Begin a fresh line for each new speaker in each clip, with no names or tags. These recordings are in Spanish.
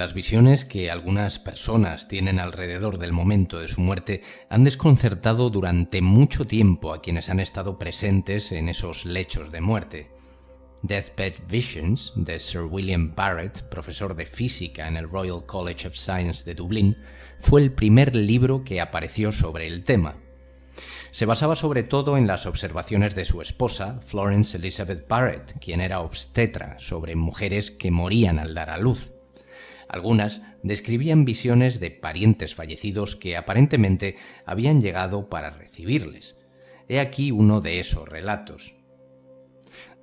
las visiones que algunas personas tienen alrededor del momento de su muerte han desconcertado durante mucho tiempo a quienes han estado presentes en esos lechos de muerte. Deathbed Visions, de Sir William Barrett, profesor de física en el Royal College of Science de Dublín, fue el primer libro que apareció sobre el tema. Se basaba sobre todo en las observaciones de su esposa, Florence Elizabeth Barrett, quien era obstetra, sobre mujeres que morían al dar a luz. Algunas describían visiones de parientes fallecidos que aparentemente habían llegado para recibirles. He aquí uno de esos relatos.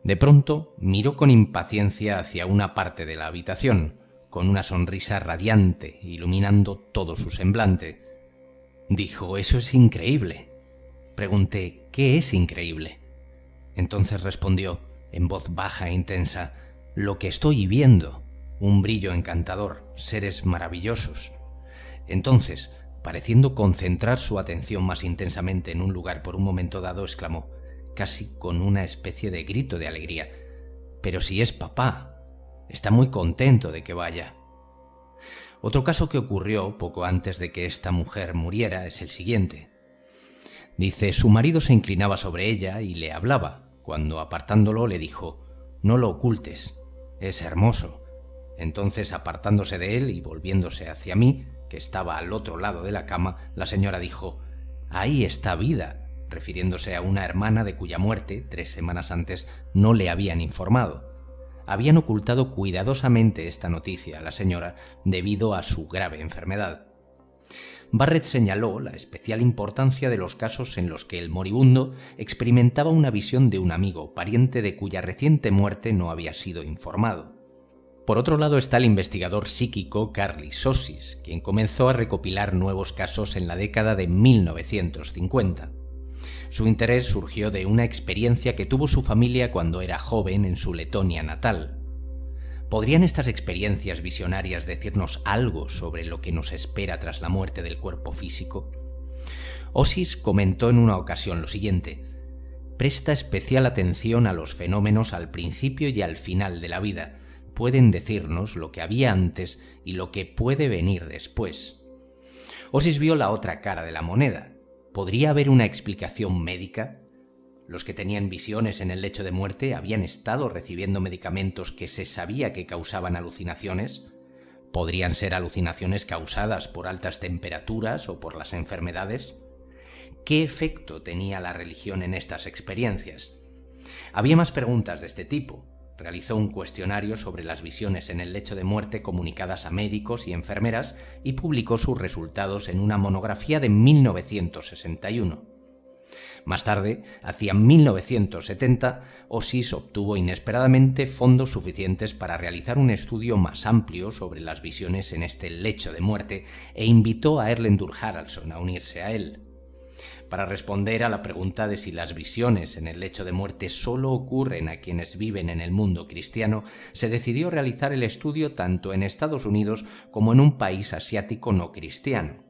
De pronto miró con impaciencia hacia una parte de la habitación, con una sonrisa radiante iluminando todo su semblante. Dijo: «Eso es increíble». Pregunté: «¿Qué es increíble?». Entonces respondió, en voz baja e intensa: «Lo que estoy viendo, un brillo encantador, seres maravillosos». Entonces, pareciendo concentrar su atención más intensamente en un lugar por un momento dado, exclamó, casi con una especie de grito de alegría: «Pero si es papá, está muy contento de que vaya». Otro caso que ocurrió poco antes de que esta mujer muriera es el siguiente. Dice: su marido se inclinaba sobre ella y le hablaba, cuando apartándolo le dijo: «No lo ocultes, es hermoso». Entonces, apartándose de él y volviéndose hacia mí, que estaba al otro lado de la cama, la señora dijo: «Ahí está vida», refiriéndose a una hermana de cuya muerte, 3 semanas antes, no le habían informado. Habían ocultado cuidadosamente esta noticia a la señora debido a su grave enfermedad. Barrett señaló la especial importancia de los casos en los que el moribundo experimentaba una visión de un amigo, pariente de cuya reciente muerte no había sido informado. Por otro lado está el investigador psíquico Carly Sosis, quien comenzó a recopilar nuevos casos en la década de 1950. Su interés surgió de una experiencia que tuvo su familia cuando era joven en su Letonia natal. ¿Podrían estas experiencias visionarias decirnos algo sobre lo que nos espera tras la muerte del cuerpo físico? Osis comentó en una ocasión lo siguiente: «Presta especial atención a los fenómenos al principio y al final de la vida. Pueden decirnos lo que había antes y lo que puede venir después». Osis vio la otra cara de la moneda. ¿Podría haber una explicación médica? ¿Los que tenían visiones en el lecho de muerte habían estado recibiendo medicamentos que se sabía que causaban alucinaciones? ¿Podrían ser alucinaciones causadas por altas temperaturas o por las enfermedades? ¿Qué efecto tenía la religión en estas experiencias? Había más preguntas de este tipo. Realizó un cuestionario sobre las visiones en el lecho de muerte comunicadas a médicos y enfermeras y publicó sus resultados en una monografía de 1961. Más tarde, hacia 1970, Osis obtuvo inesperadamente fondos suficientes para realizar un estudio más amplio sobre las visiones en este lecho de muerte e invitó a Erlendur Haraldsson a unirse a él. Para responder a la pregunta de si las visiones en el lecho de muerte solo ocurren a quienes viven en el mundo cristiano, se decidió realizar el estudio tanto en Estados Unidos como en un país asiático no cristiano.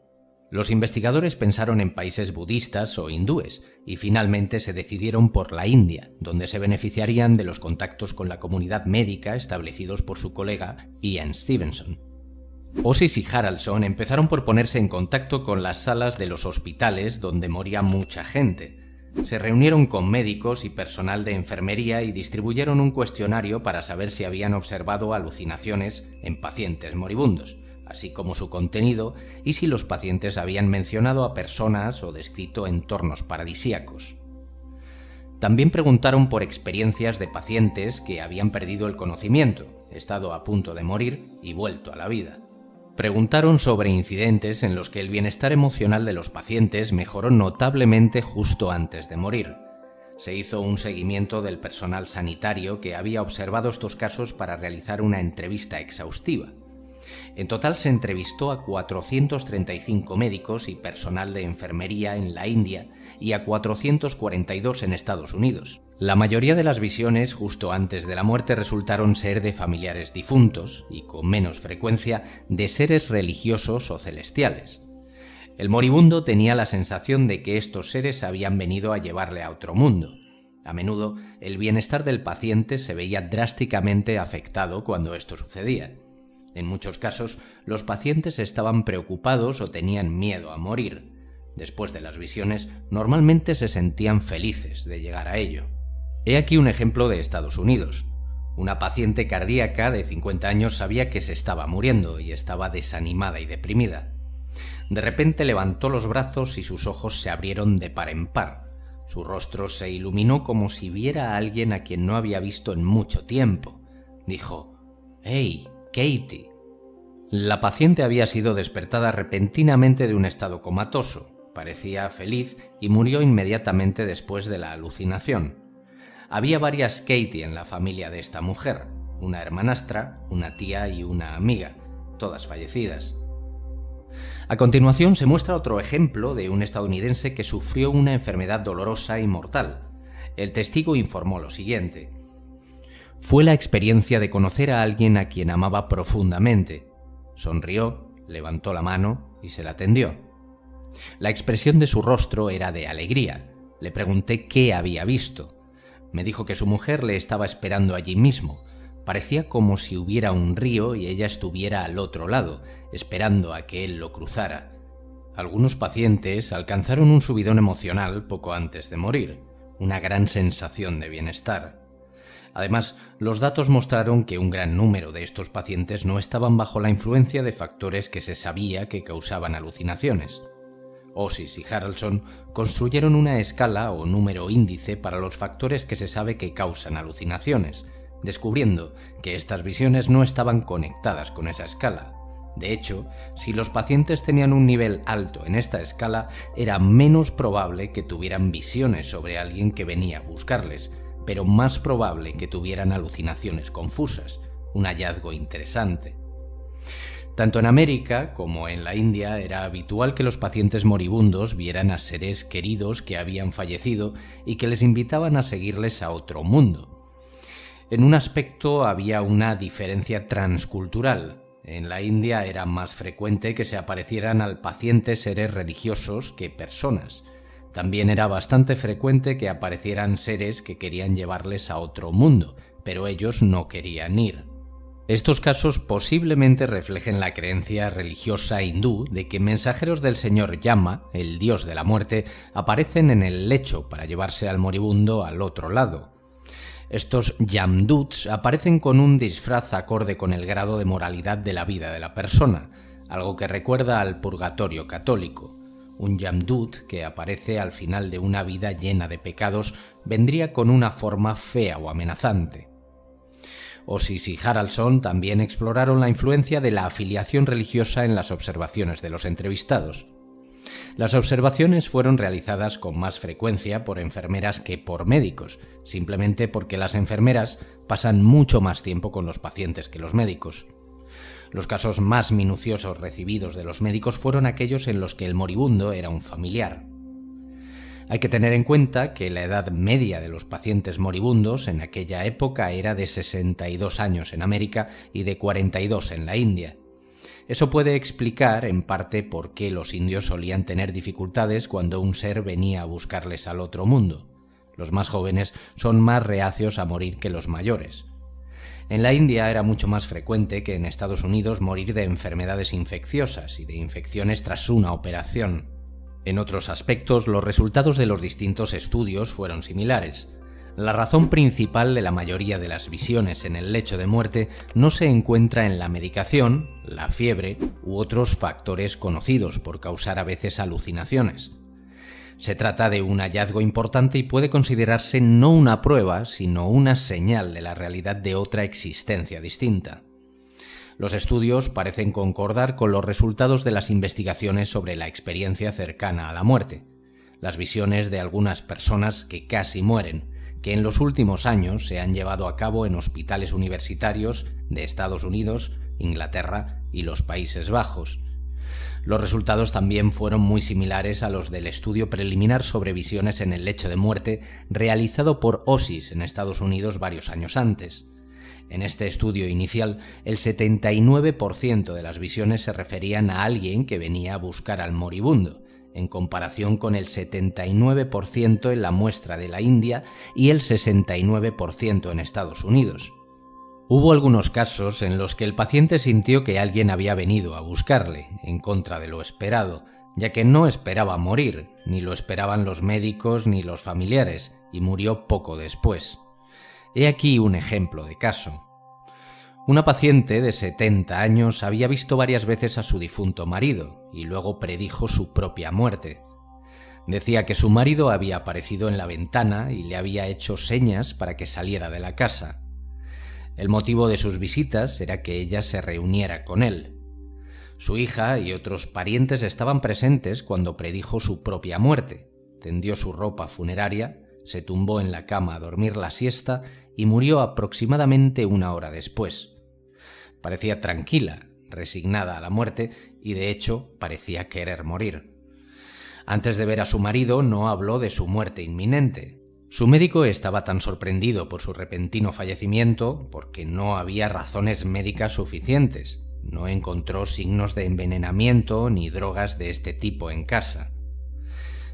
Los investigadores pensaron en países budistas o hindúes y finalmente se decidieron por la India, donde se beneficiarían de los contactos con la comunidad médica establecidos por su colega Ian Stevenson. Osis y Haraldsson empezaron por ponerse en contacto con las salas de los hospitales donde moría mucha gente. Se reunieron con médicos y personal de enfermería y distribuyeron un cuestionario para saber si habían observado alucinaciones en pacientes moribundos, así como su contenido y si los pacientes habían mencionado a personas o descrito entornos paradisíacos. También preguntaron por experiencias de pacientes que habían perdido el conocimiento, estado a punto de morir y vuelto a la vida. Preguntaron sobre incidentes en los que el bienestar emocional de los pacientes mejoró notablemente justo antes de morir. Se hizo un seguimiento del personal sanitario que había observado estos casos para realizar una entrevista exhaustiva. En total se entrevistó a 435 médicos y personal de enfermería en la India y a 442 en Estados Unidos. La mayoría de las visiones justo antes de la muerte resultaron ser de familiares difuntos y, con menos frecuencia, de seres religiosos o celestiales. El moribundo tenía la sensación de que estos seres habían venido a llevarle a otro mundo. A menudo, el bienestar del paciente se veía drásticamente afectado cuando esto sucedía. En muchos casos, los pacientes estaban preocupados o tenían miedo a morir. Después de las visiones, normalmente se sentían felices de llegar a ello. He aquí un ejemplo de Estados Unidos. Una paciente cardíaca de 50 años sabía que se estaba muriendo y estaba desanimada y deprimida. De repente levantó los brazos y sus ojos se abrieron de par en par. Su rostro se iluminó como si viera a alguien a quien no había visto en mucho tiempo. Dijo: «¡Hey, Katie!». La paciente había sido despertada repentinamente de un estado comatoso. Parecía feliz y murió inmediatamente después de la alucinación. Había varias Katie en la familia de esta mujer, una hermanastra, una tía y una amiga, todas fallecidas. A continuación se muestra otro ejemplo de un estadounidense que sufrió una enfermedad dolorosa y mortal. El testigo informó lo siguiente: «Fue la experiencia de conocer a alguien a quien amaba profundamente. Sonrió, levantó la mano y se la tendió. La expresión de su rostro era de alegría. Le pregunté qué había visto. Me dijo que su mujer le estaba esperando allí mismo. Parecía como si hubiera un río y ella estuviera al otro lado, esperando a que él lo cruzara. Algunos pacientes alcanzaron un subidón emocional poco antes de morir, una gran sensación de bienestar. Además, los datos mostraron que un gran número de estos pacientes no estaban bajo la influencia de factores que se sabía que causaban alucinaciones. Osis y Harrelson construyeron una escala o número índice para los factores que se sabe que causan alucinaciones, descubriendo que estas visiones no estaban conectadas con esa escala. De hecho, si los pacientes tenían un nivel alto en esta escala, era menos probable que tuvieran visiones sobre alguien que venía a buscarles, pero más probable que tuvieran alucinaciones confusas, un hallazgo interesante. Tanto en América como en la India era habitual que los pacientes moribundos vieran a seres queridos que habían fallecido y que les invitaban a seguirles a otro mundo. En un aspecto había una diferencia transcultural. En la India era más frecuente que se aparecieran al paciente seres religiosos que personas. También era bastante frecuente que aparecieran seres que querían llevarles a otro mundo, pero ellos no querían ir. Estos casos posiblemente reflejen la creencia religiosa hindú de que mensajeros del señor Yama, el dios de la muerte, aparecen en el lecho para llevarse al moribundo al otro lado. Estos Yamduts aparecen con un disfraz acorde con el grado de moralidad de la vida de la persona, algo que recuerda al purgatorio católico. Un Yamdut que aparece al final de una vida llena de pecados vendría con una forma fea o amenazante. Osis y Harrelson también exploraron la influencia de la afiliación religiosa en las observaciones de los entrevistados. Las observaciones fueron realizadas con más frecuencia por enfermeras que por médicos, simplemente porque las enfermeras pasan mucho más tiempo con los pacientes que los médicos. Los casos más minuciosos recibidos de los médicos fueron aquellos en los que el moribundo era un familiar. Hay que tener en cuenta que la edad media de los pacientes moribundos en aquella época era de 62 años en América y de 42 en la India. Eso puede explicar, en parte, por qué los indios solían tener dificultades cuando un ser venía a buscarles al otro mundo. Los más jóvenes son más reacios a morir que los mayores. En la India era mucho más frecuente que en Estados Unidos morir de enfermedades infecciosas y de infecciones tras una operación. En otros aspectos, los resultados de los distintos estudios fueron similares. La razón principal de la mayoría de las visiones en el lecho de muerte no se encuentra en la medicación, la fiebre u otros factores conocidos por causar a veces alucinaciones. Se trata de un hallazgo importante y puede considerarse no una prueba, sino una señal de la realidad de otra existencia distinta. Los estudios parecen concordar con los resultados de las investigaciones sobre la experiencia cercana a la muerte, las visiones de algunas personas que casi mueren, que en los últimos años se han llevado a cabo en hospitales universitarios de Estados Unidos, Inglaterra y los Países Bajos. Los resultados también fueron muy similares a los del estudio preliminar sobre visiones en el lecho de muerte realizado por Osis en Estados Unidos varios años antes. En este estudio inicial, el 79% de las visiones se referían a alguien que venía a buscar al moribundo, en comparación con el 79% en la muestra de la India y el 69% en Estados Unidos. Hubo algunos casos en los que el paciente sintió que alguien había venido a buscarle, en contra de lo esperado, ya que no esperaba morir, ni lo esperaban los médicos ni los familiares, y murió poco después. He aquí un ejemplo de caso. Una paciente de 70 años había visto varias veces a su difunto marido y luego predijo su propia muerte. Decía que su marido había aparecido en la ventana y le había hecho señas para que saliera de la casa. El motivo de sus visitas era que ella se reuniera con él. Su hija y otros parientes estaban presentes cuando predijo su propia muerte. Tendió su ropa funeraria, se tumbó en la cama a dormir la siesta y murió aproximadamente 1 hora después. Parecía tranquila, resignada a la muerte y de hecho parecía querer morir. Antes de ver a su marido no habló de su muerte inminente. Su médico estaba tan sorprendido por su repentino fallecimiento porque no había razones médicas suficientes. No encontró signos de envenenamiento ni drogas de este tipo en casa.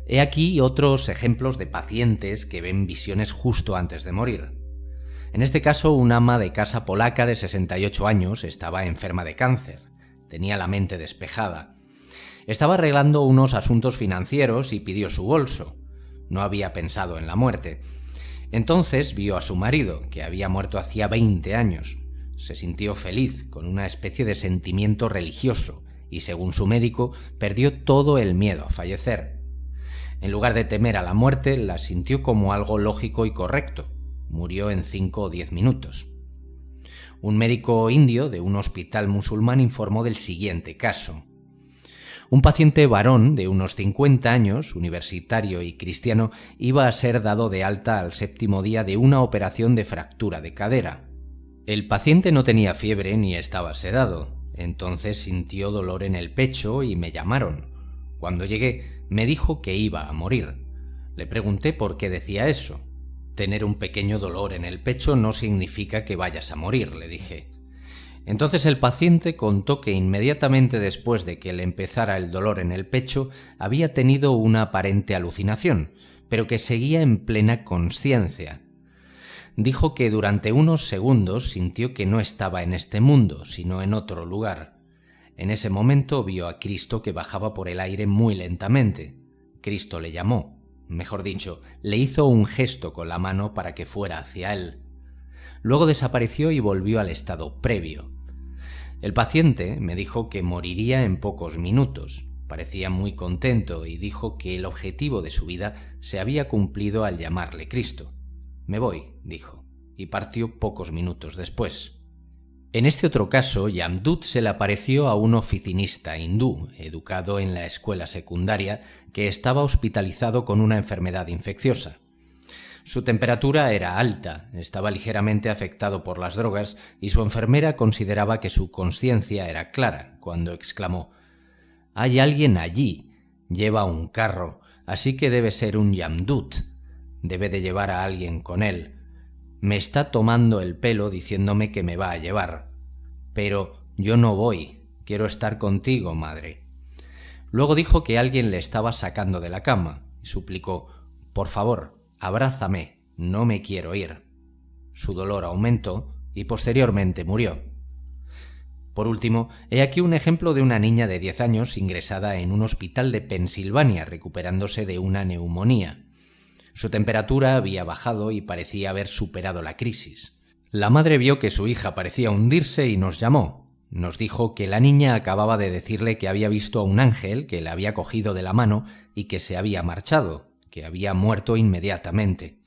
He aquí otros ejemplos de pacientes que ven visiones justo antes de morir. En este caso, una ama de casa polaca de 68 años estaba enferma de cáncer. Tenía la mente despejada. Estaba arreglando unos asuntos financieros y pidió su bolso. No había pensado en la muerte. Entonces vio a su marido, que había muerto hacía 20 años. Se sintió feliz, con una especie de sentimiento religioso, y según su médico, perdió todo el miedo a fallecer. En lugar de temer a la muerte, la sintió como algo lógico y correcto. Murió en 5 o 10 minutos. Un médico indio de un hospital musulmán informó del siguiente caso. Un paciente varón de unos 50 años, universitario y cristiano, iba a ser dado de alta al 7º día de una operación de fractura de cadera. El paciente no tenía fiebre ni estaba sedado, entonces sintió dolor en el pecho y me llamaron. Cuando llegué, me dijo que iba a morir. Le pregunté por qué decía eso. Tener un pequeño dolor en el pecho no significa que vayas a morir, le dije. Entonces el paciente contó que inmediatamente después de que le empezara el dolor en el pecho, había tenido una aparente alucinación, pero que seguía en plena consciencia. Dijo que durante unos segundos sintió que no estaba en este mundo, sino en otro lugar. En ese momento vio a Cristo que bajaba por el aire muy lentamente. Cristo le llamó, mejor dicho, le hizo un gesto con la mano para que fuera hacia él. Luego desapareció y volvió al estado previo. El paciente me dijo que moriría en pocos minutos. Parecía muy contento y dijo que el objetivo de su vida se había cumplido al llamarle Cristo. Me voy, dijo, y partió pocos minutos después. En este otro caso, Yamdut se le apareció a un oficinista hindú, educado en la escuela secundaria, que estaba hospitalizado con una enfermedad infecciosa. Su temperatura era alta, estaba ligeramente afectado por las drogas y su enfermera consideraba que su conciencia era clara, cuando exclamó: «Hay alguien allí, lleva un carro, así que debe ser un Yamdut. Debe de llevar a alguien con él. Me está tomando el pelo diciéndome que me va a llevar. Pero yo no voy, quiero estar contigo, madre». Luego dijo que alguien le estaba sacando de la cama y suplicó: «Por favor, abrázame, no me quiero ir». Su dolor aumentó y posteriormente murió. Por último, he aquí un ejemplo de una niña de 10 años ingresada en un hospital de Pensilvania recuperándose de una neumonía. Su temperatura había bajado y parecía haber superado la crisis. La madre vio que su hija parecía hundirse y nos llamó. Nos dijo que la niña acababa de decirle que había visto a un ángel que la había cogido de la mano y que se había marchado, que había muerto inmediatamente.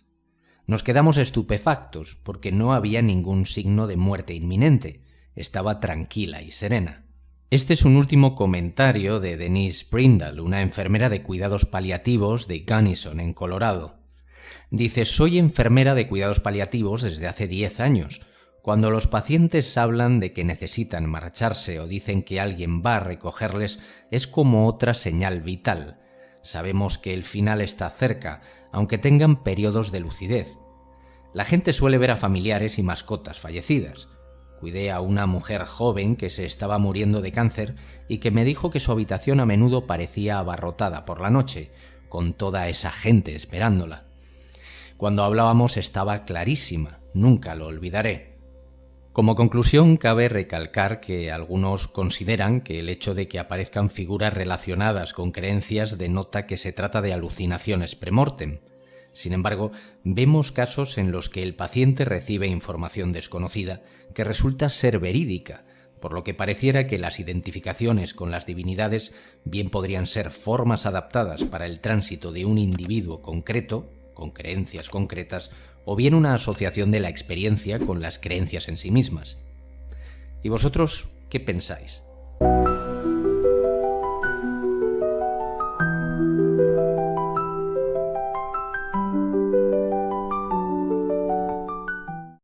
Nos quedamos estupefactos porque no había ningún signo de muerte inminente. Estaba tranquila y serena. Este es un último comentario de Denise Brindle, una enfermera de cuidados paliativos de Gunnison, en Colorado. Dice: «Soy enfermera de cuidados paliativos desde hace 10 años. Cuando los pacientes hablan de que necesitan marcharse o dicen que alguien va a recogerles, es como otra señal vital. Sabemos que el final está cerca, aunque tengan periodos de lucidez. La gente suele ver a familiares y mascotas fallecidas. Cuidé a una mujer joven que se estaba muriendo de cáncer y que me dijo que su habitación a menudo parecía abarrotada por la noche, con toda esa gente esperándola. Cuando hablábamos estaba clarísima, nunca lo olvidaré. Como conclusión, cabe recalcar que algunos consideran que el hecho de que aparezcan figuras relacionadas con creencias denota que se trata de alucinaciones premortem. Sin embargo, vemos casos en los que el paciente recibe información desconocida que resulta ser verídica, por lo que pareciera que las identificaciones con las divinidades bien podrían ser formas adaptadas para el tránsito de un individuo concreto, con creencias concretas, o bien una asociación de la experiencia con las creencias en sí mismas. ¿Y vosotros qué pensáis?